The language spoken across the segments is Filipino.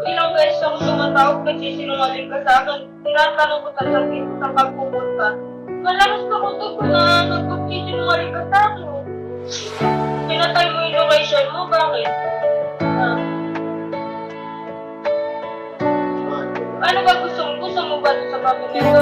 Ilang beses ako sumatawag kasi sinungaling ka sa akin. Tinatanong ko talaga kung saan ka pupunta. Malakas ka ko to na nagpagsisinungaling ka sa akin. Pinatay mo yung location mo, bakit? Ano ba gusto mo? Gusto mo ba sa pamilya?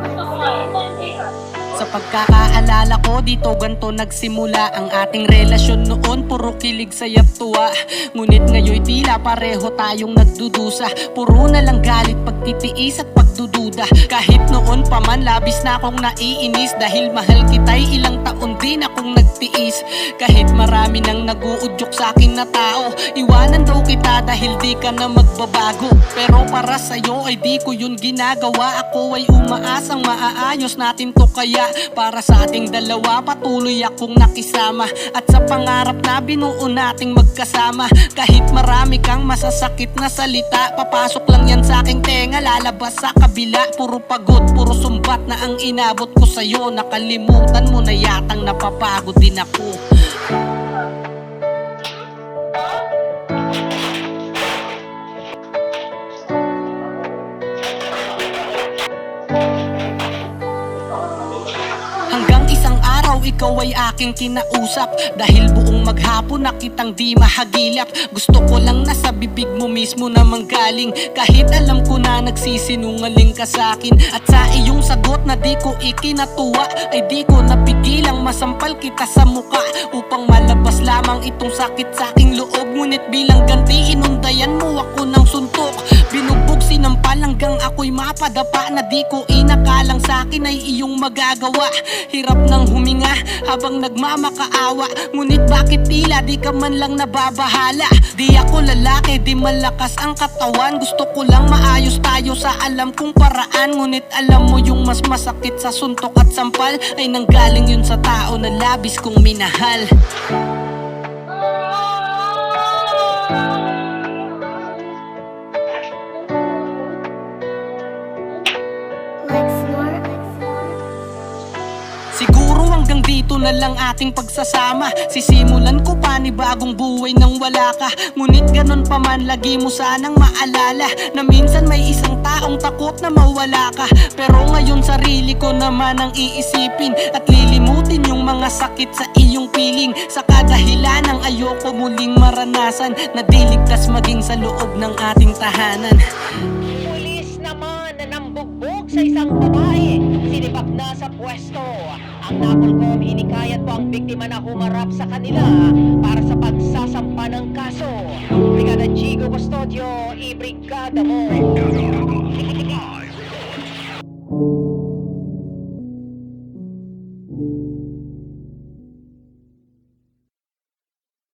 Gusto mo nga, hindi ka. Sa pagkakaalala ko, dito ganto nagsimula ang ating relasyon noon. Puro kilig, sayap, tuwa. Ngunit ngayon tila pareho tayong nagdudusa. Puro na lang galit, pagtitiis at pagdududa. Kahit noon pa man labis na akong naiinis. Dahil mahal kita'y ilang taon din akong nagtiis. Kahit marami nang nag-uudyok sa akin na tao, iwanan daw kita dahil di ka na magbabago. Pero para sa'yo ay di ko yun ginagawa. Ako ay umaasang maaayos natin to, kaya para sa ating dalawa patuloy akong nakisama. At sa pangarap na binuo nating magkasama, kahit marami kang masasakit na salita, papasok lang yan sa aking tenga, lalabas sa kabila. Puro pagod, puro sumbat na ang inabot ko sa'yo. Nakalimutan mo na yatang napapagod din ako. Hanggang isang araw ikaw ay aking kinausap, dahil buong maghapon na kitang di mahagilap. Gusto ko lang nasa bibig mo mismo na manggaling, kahit alam ko na nagsisinungaling ka sa'kin. At sa iyong sagot na di ko ikinatuwa, ay di ko napigilang masampal kita sa muka, upang malabas lamang itong sakit sa aking loob. Ngunit bilang ganti inundayan mo ako ng suntok. Binugbog, sinampal hanggang ako'y mapadapa, na di ko inakalang sa'kin ay iyong magagawa. Hirap ng huminga habang nagmamakaawa, ngunit bakit tila di ka man lang nababahala? Di ako lalaki, di malakas ang katawan. Gusto ko lang maayos tayo sa alam kong paraan. Ngunit alam mo yung mas masakit sa suntok at sampal ay nanggaling yun sa tao na labis kong minahal. Siguro hanggang dito na lang ating pagsasama. Sisimulan ko panibagong buhay nang wala ka. Ngunit ganun pa man, lagi mo sanang maalala na minsan may isang taong takot na mawala ka. Pero ngayon sarili ko naman ang iisipin at lilimutin yung mga sakit sa iyong piling. Sa kadahilanang ayoko muling maranasan na di ligtas maging sa loob ng ating tahanan. Pulis naman na nambugbog sa isang babae, sinibak na sa pwesto. Ang NAPOLCOM hinikayat po ang biktima na humarap sa kanila para sa pagsasampa ng kaso. Brigada Chico Custodio, i-brigada mo.